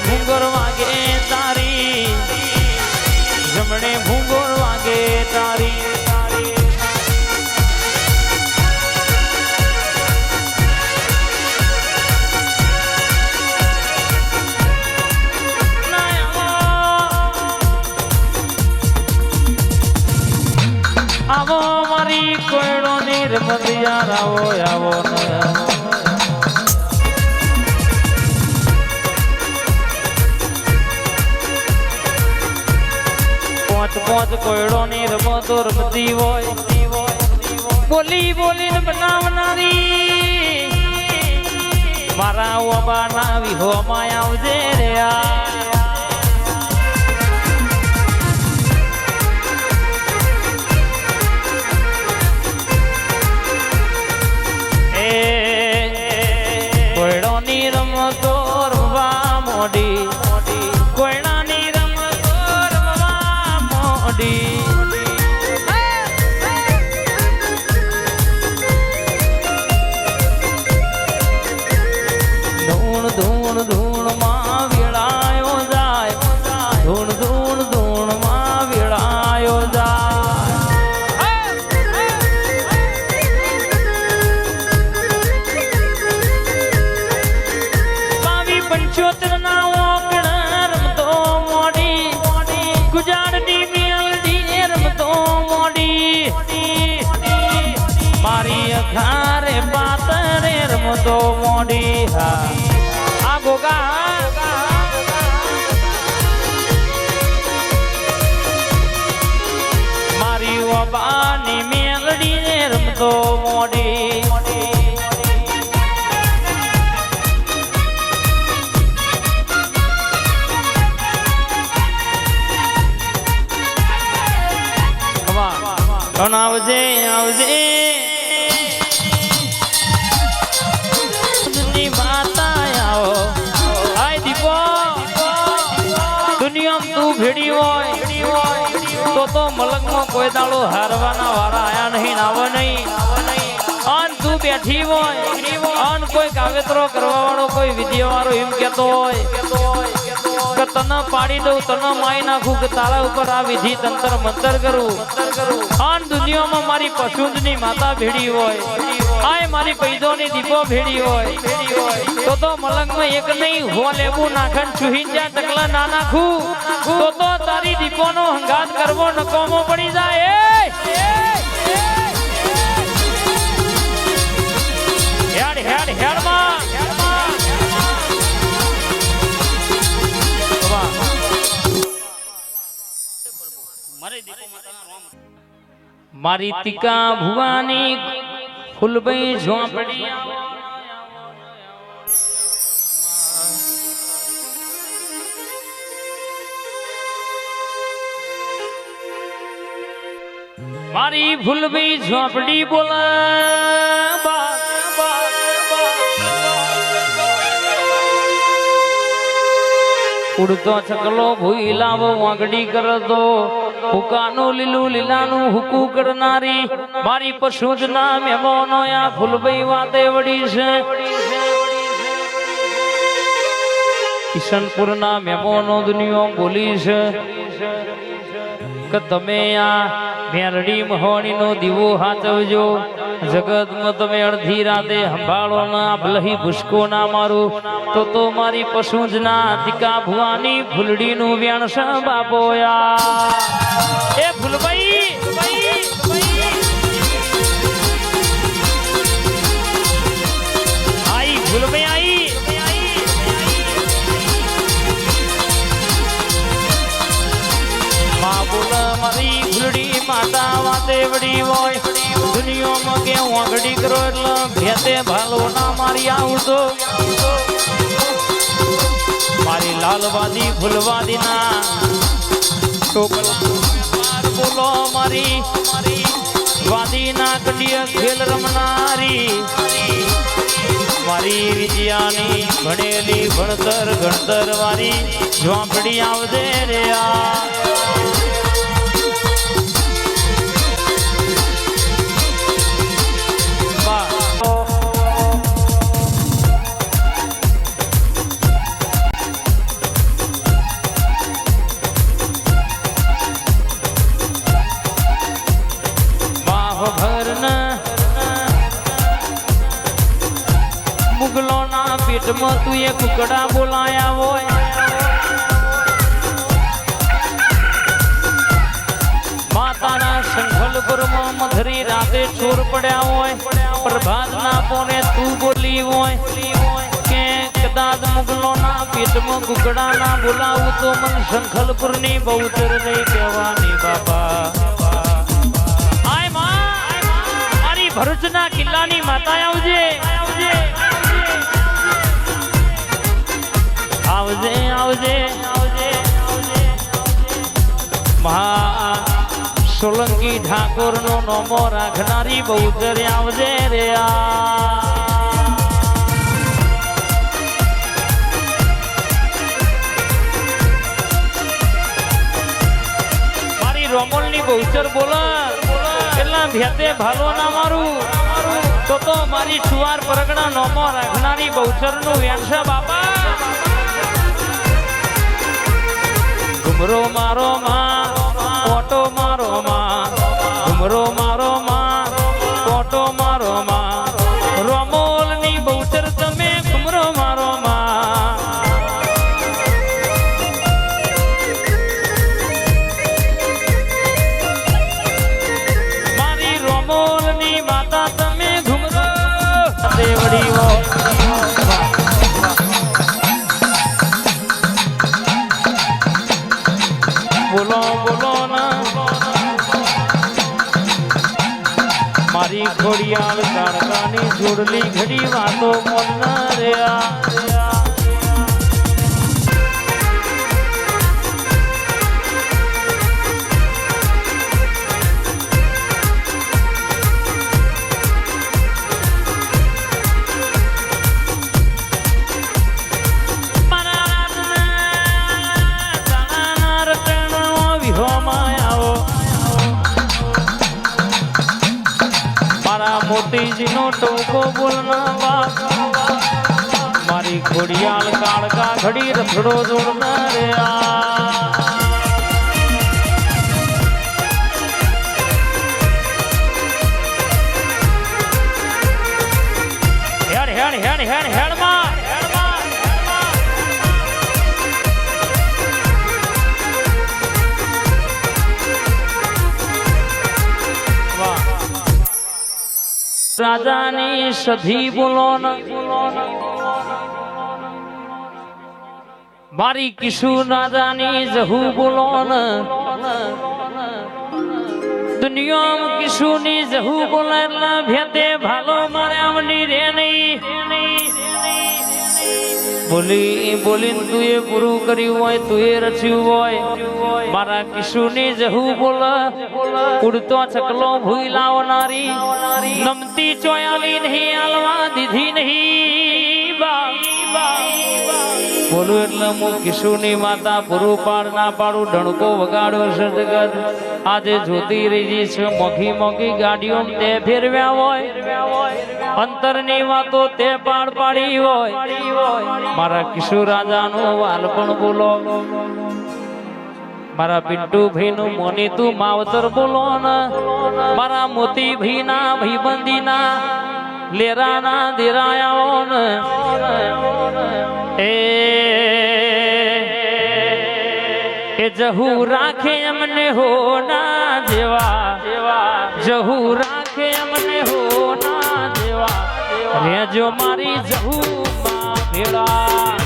ભૂંગર વાગે તારી જમણે ભૂંગર વાગે તારી આવો મારી કોયડો ની રમતિયાર આવો આવો પાંચ પાંચ કોયડો ની રમતો રમતી હોય બોલી બોલીને બનાવનારી મારા ઓબાના વિહોમાં આવજે રે તો મોડી આ ગોગા મારી ઓબાની મેલડી ને રમતો મોડી આવજે આવજે તું ભેડી હોય તો મલકમાં કોઈ દાડો હારવાના વાળા આયા નહીં આવો નહીં અન તું બેઠી હોય અન કોઈ કાવેતરો કરવા વાળો કોઈ વિધિ વાળો એમ કેતો હોય કે તને પાડી દઉં તને માઈ નાખું કે તારા ઉપર આ વિધિ તંત્ર મંતર કરું અન દુનિયામાં મારી પશુંજની માતા ભેડી હોય આય મારી પૈદોની દીપો ભેડી હોય તો મલંગમાં એક નહીં હો લેવું નાખન છુહીન જા ટકલા ના નાખું તો તારી દીપોનો હંગાત કરવો નકોમો પડી જાય હેડ હેડ હેડ માં મારી ટીકા ભુવાની ફૂલભાઈ ઝોપડી મારી ફૂલભાઈ ઝોપડી બોલા ઉડતો છકલો ભૂઈ લાવો વાંગડી કરતો હુકાનું લીલું લીલાનું હુકુ કરનારી મારી પશુજ ના મહેમાનો આ ફૂલભાઈ વાતે વડી છે કિશનપુર ના મહેમાનો દુનિયો બોલી છે કે તમે આ મેરડી મહોણી નો દીવો હાચવજો જગતમાં તમે અડધી રાતે સંભાળો ના ભલહી ભૂસકો ના મારું તો મારી પશુજ ના ટીકા ભુવાની ફૂલડી નું વ્યાણસ બાપો એ ફૂલભાઈ આઈ ફૂલભાઈ મારી ફૂલડી માતા વાતે વડી હોય દુનિયામાં કે વાંગડી કરો એટલે ભેતે ભાલો ના મારી આવતો મારી લાલવાદી ફૂલવાદી ના બોલો મારી વાદી ના કડિય ખેલ રમનારી મારી વિદ્યાની ભણેલી ભણતર ગણતર વાળી ઝોંપડી આવજે રે મુગલોના પેટમાં તું એ કુકડા બોલાયા હોય માતાના સંખલપુરમાં મધરી રાતે ચોર પડ્યા હોય પ્રભાતના પોને તું બોલી હોય કે કદાચ મુગલોના પેટમાં કુકડા ના બોલાવું તો મન સંખલપુરની બહુચર નહીં કહેવાની બાપા આય મારી ભરૂચના કિલ્લાની માતા આવજે આવજે આવજે આવજે મહા સોલંકી ઠાકોર નો નોમો રાખનારી બહુચર આવજે રે મારી રોમોલ ની બહુચર બોલા કેટલા ભેતે ભાલો ના મારું તો મારી સુવાર પરગણા નોમો રાખનારી બહુચર નું વેણસા બાપા ઘુમરો મારો માં ઓટો મારો માં ઘુમરો મારો માં ઓટો મારો માં રોમોલ ની બહુચર તમે ઘુમરો મારો માં મારી રોમોલ ની માતા તમે ઘુમરો દેવડીઓ બોલો બોલો ના મારી ખોડિયાલ કાળકાની જોડલી ઘડી વાતો મોલના રહ્યા મોતીજી નો ટોકો બોલના બાપ મારી ખોડિયાલ કાળકા ઘડી રથડો જોડના રે હેડ હેડ હેડ હેડ હેડ માં રાજાની સધી બોલો મારી કિશુ રાજાની જહુ બોલો દુનિયામાં કિશુ ની જહુ બોલે એટલે ભેતે ભાલો મારે આમની રે નહીં બોલી બોલીને તું એ પૂરું કર્યું હોય તું એ રચ્યું હોય મારા કિશોરની જહુ બોલ ઉડતો ચકલો ભૂઈ લાવનારી નમતી ચોયાલી નહીં આલવા દીધી નહીં બોલું એટલે હું કિશોરની માતા પૂરું પાડ ના પાડું ડણકો વગાડ્યો છે જગત આજે જોતી રહી છે મોઘી મોઘી ગાડીઓ તે ફેરવ્યા હોય અંતરની વાતો તે પાડ પાડી હોય મારા કિશોર રાજાનો વાલ પણ બોલો મારા પિન્ટુ ભાઈ નું મોની તું માવતર બોલો ને મારા મોતી ભાઈ ના ભાઈબંધી ના લેરા ના દેરાયાઓ ને એ જહુ રાખે અમને હો ના જેવા જહુ રાખે અમને હો ના જેવા રેજો મારી જહુ માં ભેળા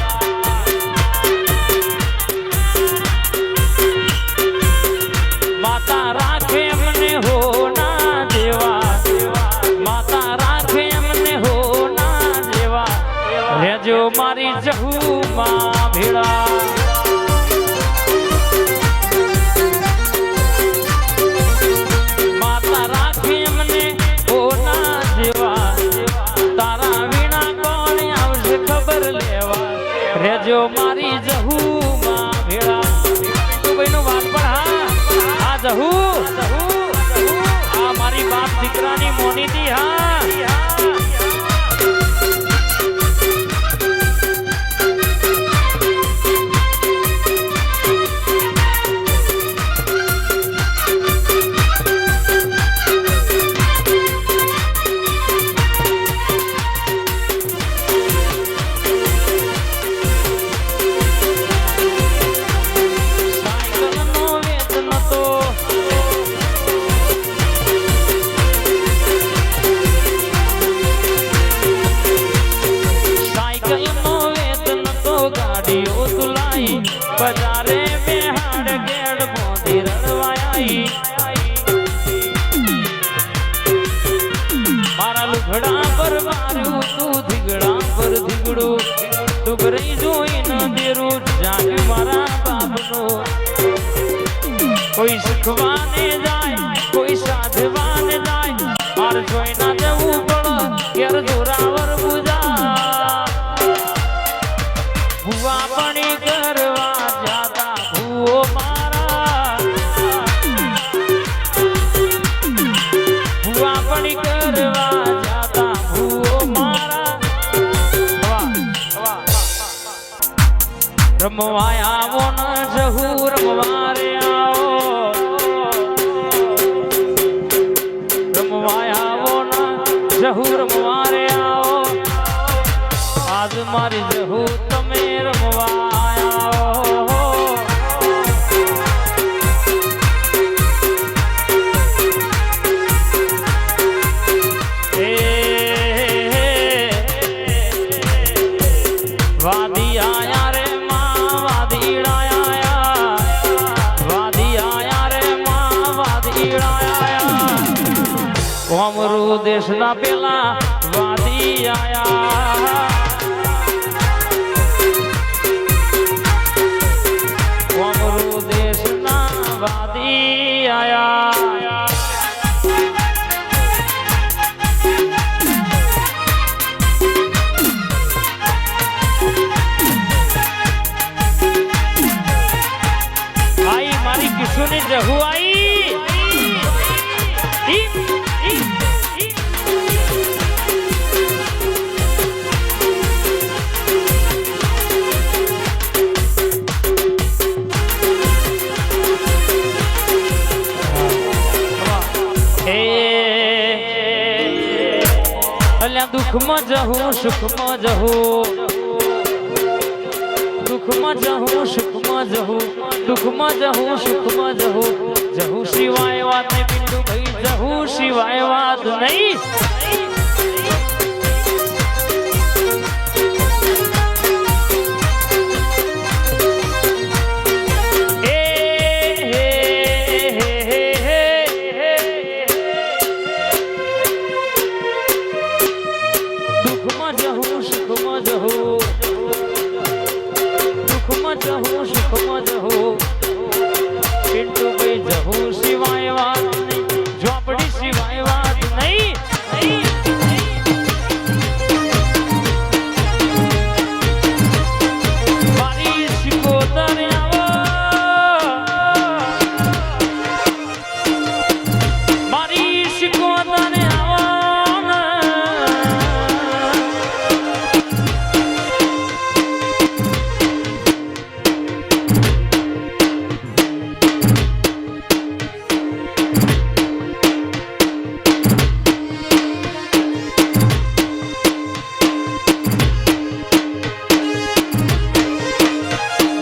માતા રાખે અમને હો ના જેવા માતા રાખે અમને હો ના જેવા રેજો મારી જહુ માં ભેળા રેજો મારી જહુ માં ભેળા પિન્ટુભાઈ નું વાત પણ હા જહુ આ મારી બાપ દીકરાની મોની થી હા બજારે બેહાડ ગેડ મોતી રણવાઈ મારા લુગડા પર માર્યું તું ધીગડા પર ધીગડું ડુગરી જોઈને દેરું જાગ્યું મારા બાપનું કોઈ શીખવાને જાય કોઈ સાધવાને જાય માર જોઈ ના જવું પણ ઘેર જોરાવર પૂજા ભુવા પણી કરવા જાતા ભૂઓ મારા ભુવા પણી કરવા જાતા ભૂઓ મારા રમવા આવો ન જહુ રમવા રે આવો રમવા આવો ન જહુ રમવા રે આવો આજ મારી જહુ તમે રમવા આવો વાદી આયા રે કોમરૂ દેશના પેલા વાદી આયા કોમરૂ દેશના વાદી આયા આઈ મારી કિશોરની જહુ આઈ દુઃખમાં જહું સુખમાં જહું દુઃખમાં જહું સુખમાં જહું દુઃખમાં જહું સુખમાં જહું જહું સિવાય વાત નહીં પિંડુ ભાઈ જહું સિવાય વાત નહીં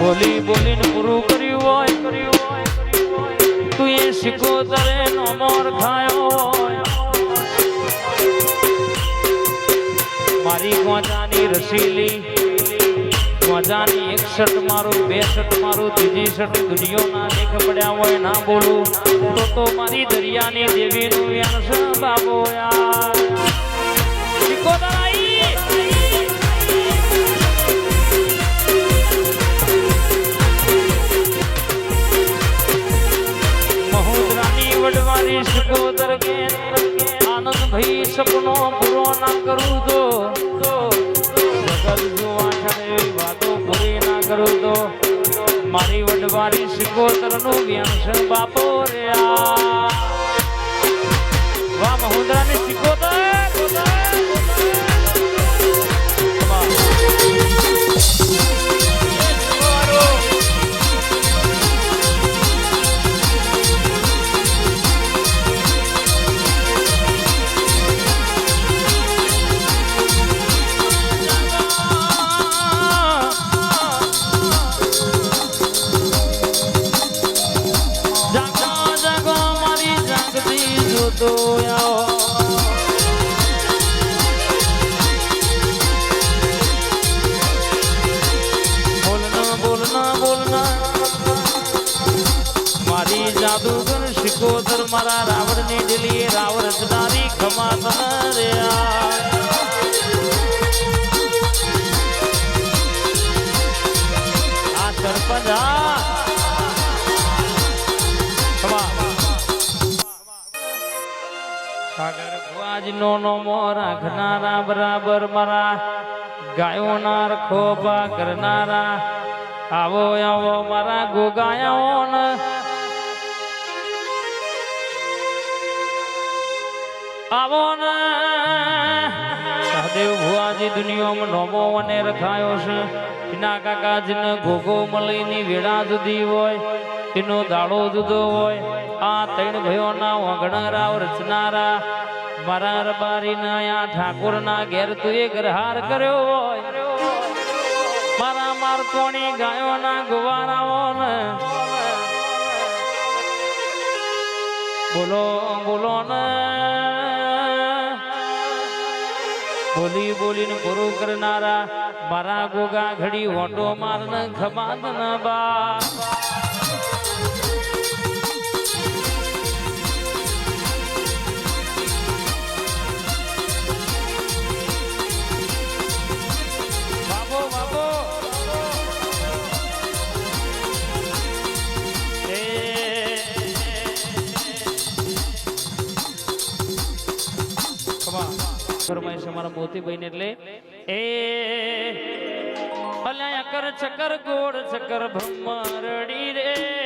બોલી બોલીને પૂરું કર્યું હોય તું એ સિકોતરે નો મોર ખાયો હોય મારી ગોજાની રસીલી ગોજાની 61 મારું 62 મારું ત્રીજી 60 દુનિયો ના દેખ પડ્યા હોય ના બોલું તો મારી દરિયાની દેવીનું યાર છે બાબો યાર સિકોતર વડવારી સિકોતર કે આનંદ ભાઈ સપનો પૂરો ના કરું તો જગત જોવા છડે વાતો પૂરી ના કરું તો મારી વડવારી સિકોતર નું વ્યંશ બાપો રે વાહ મહુદરાની સિકોતર જાદુગર શિકોતર મારા રાવણ ની ઢીલી રાવ રચનારી ખમા તને રે આ સરપંચ સાગર ભુવાજ નો નોમો રાખનારા બરાબર મારા ગાયોના રખોપા કરનારા આવો આવો મારા ગોગાયાઓ ને આવો ને સહદેવ ભુવાજી દુનિયામાં નોમો અને રખાયો છે એના કાકાજીને ગોગો મળીની વેળા જુદી હોય એનો દાડો જુદો હોય આ ત્રણ ભાઈઓના વગણરાવ રચનારા મારા રબારીના આ ઠાકોરના ઘેર તું એક હાર કર્યો હોય મારા મારકોણી ગાયોના ગુવારાઓ ને બોલો બોલો ને બોલી બોલીને પૂરું કરનારા મારા ગોગા ઘડી ઓટો મારને ખમાદ ના બા ફરમાઈશ અમારા મોતીભાઈ ને એટલે એ અલ્યા કર ચકર ગોળ ચકર ભમરડી રે